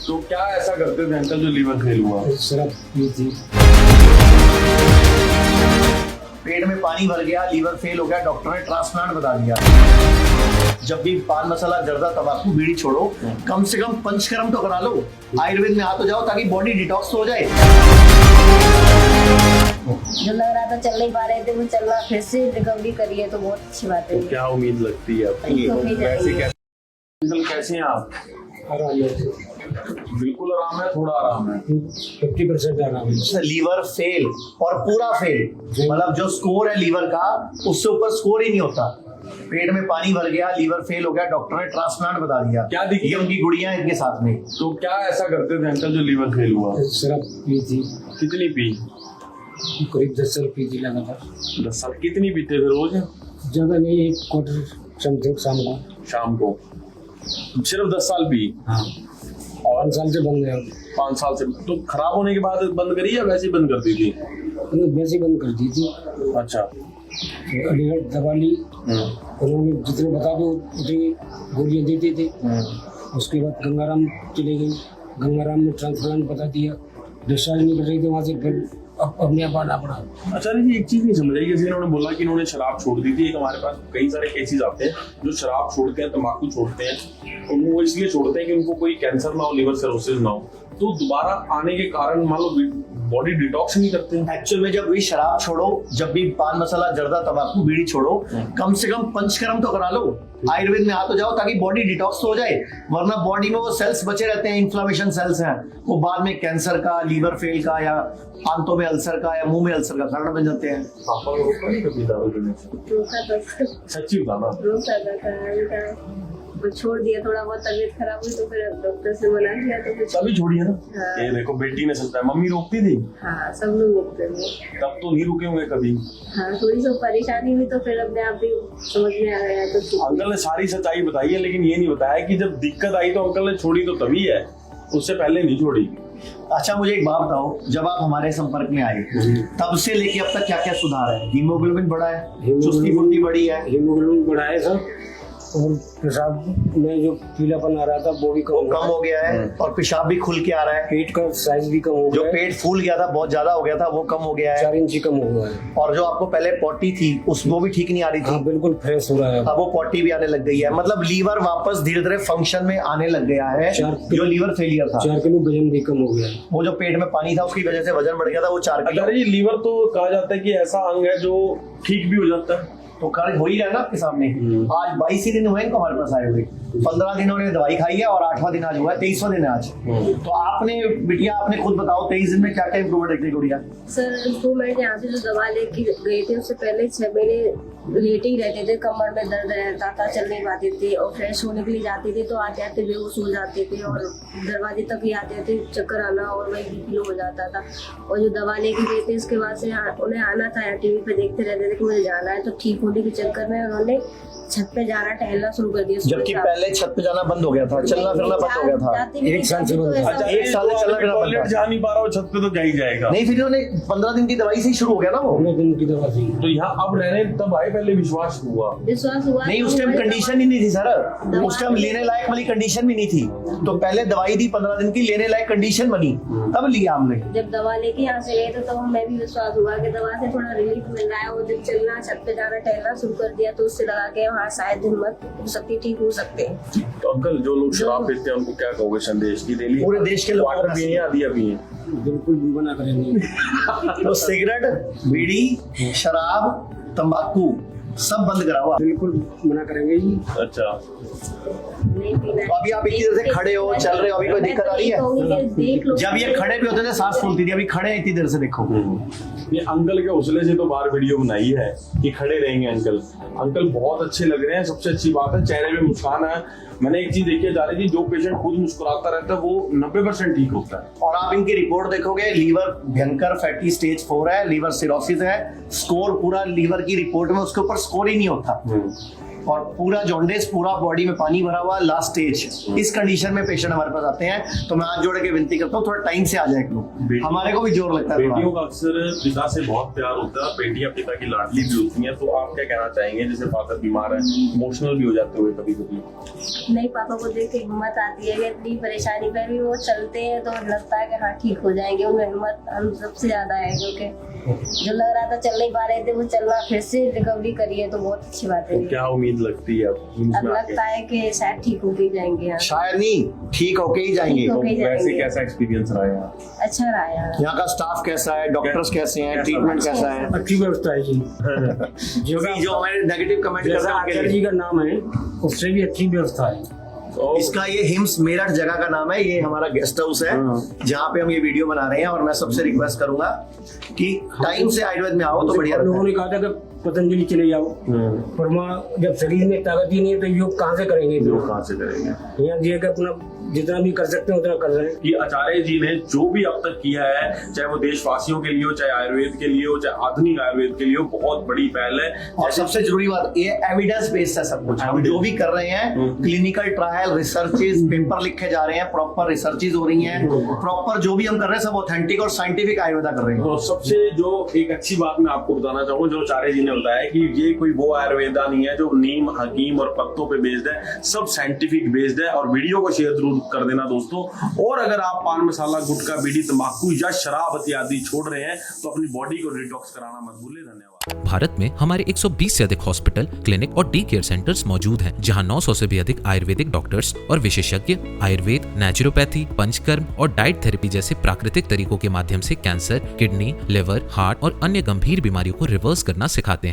तो क्या ऐसा करते थे अंकल जो लीवर फेल हुआ? शराब पी थी। पेट में पानी भर गया, लीवर फेल हो गया, डॉक्टर ने ट्रांसप्लांट बता दिया। जब भी पान मसाला जर्दा तंबाकू बीड़ी छोड़ो, कम से कम पंचकर्म तो करा लो, आयुर्वेद में हाथ हो जाओ ताकि बॉडी डिटॉक्स तो हो जाए। जो लग रहा था चल नहीं पा रहे थे वो चलना फिर से रिकवरी करी है तो बहुत अच्छी बात है। तो क्या उम्मीद लगती है आपकी? अंकल कैसे हैं आप? आराम है, बिल्कुल आराम है, थोड़ा आराम है। 50% आराम है। लीवर फेल और पूरा फेल, मतलब जो स्कोर है लीवर का उससे ऊपर स्कोर ही नहीं होता। पेट में पानी भर गया, लीवर फेल हो गया, डॉक्टर ने ट्रांसप्लांट बता दिया। क्या दिक्कत? ये उनकी गुड़िया है इनके साथ में। तो क्या ऐसा करते थे अंकल जो लीवर फेल हुआ? शराब पी थी, कितनी पी? करीब 10 साल पी थी लगातार। 10 साल। कितनी पीते थे रोज? ज्यादा नहीं, 1 क्वार्टर समथिंग शाम को। शाम को सिर्फ 10 साल पी? हाँ, और 5 साल से बंद है। 5 साल से तो खराब होने के बाद बंद करी या वैसे ही बंद कर दी थी? वैसे ही बंद कर दी थी। अच्छा। तो अलीगढ़ दवा ली, उन्होंने जितने बता दो उतनी गोलियां देते थे। उसके बाद गंगाराम चले गई, गंगाराम में ट्रांसप्लांट बता दिया, डिस्चार्ज नहीं कर रही थी वहाँ से, फिर अपने आप आना पड़ा। अच्छा जी, एक चीज नहीं समझ आई, किसी ने बोला कि इन्होंने शराब छोड़ दी थी। एक हमारे पास कई सारे केसेस आते हैं जो शराब छोड़ते हैं, तंबाकू छोड़ते हैं, और वो इसलिए छोड़ते हैं कि उनको कोई कैंसर ना हो, लिवर सिरोसिस ना हो। तो दोबारा आने के कारण मान लो बॉडी डिटॉक्स नहीं करते हैं। एक्चुअल में जब भी शराब छोड़ो, जब भी पान मसाला जर्दा तंबाकू बीड़ी छोड़ो, कम से कम पंचकर्म तो करा लो, आयुर्वेद में हाथ हो जाओ ताकि बॉडी डिटॉक्स तो हो जाए। वरना बॉडी में वो सेल्स बचे रहते हैं, इन्फ्लेमेशन सेल्स हैं, वो बाद में कैंसर का, लीवर फेल का, या आंतों में अल्सर का, या मुंह में अल्सर का कारण बन जाते हैं। पापा को रोका नहीं कभी दारू पीने से? रोका था, सच्ची बताना। रोका था, छोड़ दिया। थोड़ा बहुत तबीयत खराब हुई तो फिर डॉक्टर से मना किया तो फिर तभी छोड़ी है ना। हाँ। ये देखो बेटी ने समझाया, मम्मी रोकती थी हाँ, सब लोग रोकते थे। तब तो नहीं रुके होंगे कभी। हाँ, थोड़ी सी परेशानी हुई तो फिर अपने आप ही समझ में आ गया तो ठीक। अंकल ने सारी सच्चाई बताई है, लेकिन ये नहीं बताया कि जब दिक्कत आई तो अंकल ने छोड़ी तो तभी है, उससे पहले नहीं छोड़ी। अच्छा, मुझे एक बात बताओ, जब आप हमारे संपर्क में आए तब से लेके अब तक क्या क्या सुधार है? हीमोग्लोबिन बढ़ा है, चुस्ती फुर्ती बढ़ी है, हीमोग्लोबिन बढ़ा है सर, और पेशाब में जो पीलापन आ रहा था वो भी कम हो गया है, और पेशाब भी खुल के आ रहा है, पेट का साइज भी कम हो जो गया है, पेट फूल गया था, बहुत ज्यादा हो गया था, वो कम हो गया है, 4 इंच कम हो गया है, और जो आपको पहले पॉटी थी वो भी ठीक नहीं आ रही हाँ थी, बिल्कुल फ्रेश हो रहा है। अब वो पॉटी भी आने लग गई है। मतलब लीवर वापस धीरे धीरे फंक्शन में आने लग गया है। जो लीवर फेलियर था, 4 किलो वजन भी कम हो गया है। वो जो पेट में पानी था उसकी वजह से वजन बढ़ गया था, वो 4 किलो। अगर ये लीवर तो कहा जाता है कि ऐसा अंग है जो ठीक भी हो जाता है, तो कार्य हो ही रहा है ना आपके सामने। आज 22 ही दिन हुए इनको हमारे पास आए हुए, 15 दिन उन्होंने दवाई खाई है, और 8वां दिन आज हुआ है, 23वां दिन है आज। तो आपने बिटिया, आपने खुद बताओ 23 दिन में क्या क्या इम्प्रूवमेंट देखने को दिया? सर, इम्प्रूवमेंट यहाँ से जो दवा लेके गए थे उससे पहले 6 महीने लेटे ही रहते थे, कमर में दर्द रहता था, चल नहीं पाते थे, और फ्रेश होने के लिए जाते थे तो आते आते बेहोश हो जाते थे, और दरवाजे तक ही आते थे, चक्कर आना और वही बीपी लो हो जाता था। और जो दवा लेके गए थे इसके बाद से उन्हें आना था, टीवी पे देखते रहते थे कि मुझे जाना है, तो ठीक होने के चक्कर में उन्होंने छत पे जाना, टहलना शुरू कर दिया। जबकि पहले छत पे जाना बंद हो गया था, चलना फिरना बंद हो गया था। 1 साल से बंद। अच्छा, 1 साल से चलना फिरना बंद टॉयलेट था। जा नहीं पा रहा हो, छत पे तो जा ही जाएगा। नहीं, फिर उन्होंने 15 दिन की दवाई से ही शुरू हो गया ना वो। 15 दिन की दवा थी। तो यहाँ अब रहने तब आए, पहले विश्वास हुआ नहीं, उस टाइम कंडीशन ही नहीं थी सर, उस टाइम लेने लायक वाली कंडीशन भी नहीं थी। तो पहले दवाई दी 15 दिन की, लेने लायक कंडीशन बनी, तब लिया हमने। जब दवा लेके यहाँ से गए तो हमें भी विश्वास हुआ कि दवा से थोड़ा रिलीफ मिल रहा है, और जब चलना, छत पे जाना, टहलना शुरू कर दिया तो उससे लगा के वहाँ शायद हिम्मत हो सकती, ठीक हो सकते हैं। तो अंकल, जो लोग शराब पीते हैं उनको क्या कहोगे संदेश की? डेली पूरे देश के लोगों वाटर को पिए या दिया पिए? बिल्कुल मना करेंगे। तो सिगरेट, बीड़ी, शराब, तंबाकू सब बंद करा हुआ। बिल्कुल मना करेंगे जी। अच्छा, नहीं पीना। तो अभी आप इतनी देर से खड़े हो, चल रहे हो, अभी कोई दिक्कत आ रही है? जब ये खड़े भी होते थे सांस फूलती थी, अभी खड़े हैं इतनी देर से, देखो। ये अंकल के हौसले से तो बाहर वीडियो बनाई है कि खड़े रहेंगे अंकल। अंकल बहुत अच्छे लग रहे हैं, सबसे अच्छी बात है चेहरे पे मुस्कान है। मैंने एक चीज देखी है जा रही थी, जो पेशेंट खुद मुस्कुराता रहता है वो 90% ठीक होता है। और आप इनकी रिपोर्ट देखोगे, लीवर भयंकर फैटी स्टेज 4 है, लीवर सिरोसिस है, स्कोर पूरा लीवर की रिपोर्ट में उसके ऊपर स्कोर ही नहीं होता। और पूरा जॉन्डिस, पूरा बॉडी में पानी भरा हुआ, लास्ट स्टेज, इस कंडीशन में पेशेंट हमारे पास आते हैं। तो मैं हाथ जोड़ के विनती करता हूँ थोड़ा टाइम से आ जाए लोग, हमारे को भी जोर लगता है। बेटियों का अक्सर पिता से बहुत प्यार होता है, बेटियां पिता की लाडली भी होती हैं, तो आप क्या कहना चाहेंगे? जैसे फादर बीमार है, इमोशनल भी हो जाते हुए कभी कभी? नहीं, पापा को देख के हिम्मत आती है कि इतनी परेशानी में भी वो चलते हैं तो लगता है कि हाँ ठीक हो जाएंगे। उनमें हिम्मत हम सबसे ज्यादा है, क्योंकि जो लग रहा था चल नहीं पा रहे थे वो चलना फिर से रिकवरी करिए तो बहुत अच्छी बात है। तो क्या उम्मीद लगती है अब लगता है कि शायद ठीक होके ही जाएंगे यहाँ। शायद नहीं, ठीक होके ही जाएंगे। ठीक होके ही वैसे जाएंगे। कैसा एक्सपीरियंस रहा है? अच्छा रहा यहाँ। यहाँ का स्टाफ कैसा है, डॉक्टर्स कैसे हैं, ट्रीटमेंट कैसा है? अच्छी व्यवस्था है जी। जो हमारे नेगेटिव कमेंट कर जैसा रहे हैं आचार्य उनके जी लिए। का नाम है उससे भी अच्छी व्यवस्था है। तो इसका ये हिम्स मेरठ जगह का नाम है, ये हमारा गेस्ट हाउस है जहाँ पे हम ये वीडियो बना रहे हैं। और मैं सबसे रिक्वेस्ट करूंगा कि टाइम से आयुर्वेद में आओ तो बढ़िया रहता लोगों है। ने कहा था कि पतंजलि चले जाओ, पर वहाँ जब शरीर में ताकत ही नहीं है तो योग कहाँ से करेंगे? लोग कहाँ से करेंगे? यहाँ जी का अपना जितना भी कर सकते हैं उतना कर रहे हैं। कि आचार्य जी ने जो भी अब तक किया है, चाहे वो देशवासियों के लिए हो, चाहे आयुर्वेद के लिए हो, चाहे आधुनिक आयुर्वेद के लिए हो, बहुत बड़ी पहल है। और सबसे जरूरी बात, ये एविडेंस बेस्ड है सब कुछ। हम जो भी कर रहे हैं, क्लिनिकल ट्रायल, रिसर्चेस, पेपर लिखे जा रहे हैं, प्रॉपर रिसर्चेस हो रही हैं, प्रॉपर जो भी हम कर रहे हैं सब ऑथेंटिक और साइंटिफिक आयुर्वेदा कर रहे हैं। तो सबसे जो एक अच्छी बात मैं आपको बताना चाहूंगा, जो आचार्य जी ने बताया कि ये कोई वो आयुर्वेदा नहीं है जो नीम, हकीम और पत्तों पे बेस्ड है, सब साइंटिफिक बेस्ड है। और वीडियो को शेयर जरूर कर देना दोस्तों। और अगर आप पान मसाला, गुटखा, बीड़ी, तंबाकू या शराब इत्यादि छोड़ रहे हैं तो अपनी बॉडी को डिटॉक्स कराना मत भूलें। धन्यवाद। भारत में हमारे 120 से अधिक हॉस्पिटल, क्लिनिक और डी केयर सेंटर्स मौजूद हैं, जहां 900 से भी अधिक आयुर्वेदिक डॉक्टर्स और विशेषज्ञ आयुर्वेद, नेचुरोपैथी, पंचकर्म और डाइट थेरेपी जैसे प्राकृतिक तरीकों के माध्यम से कैंसर, किडनी, लिवर, हार्ट और अन्य गंभीर बीमारियों को रिवर्स करना सिखाते हैं।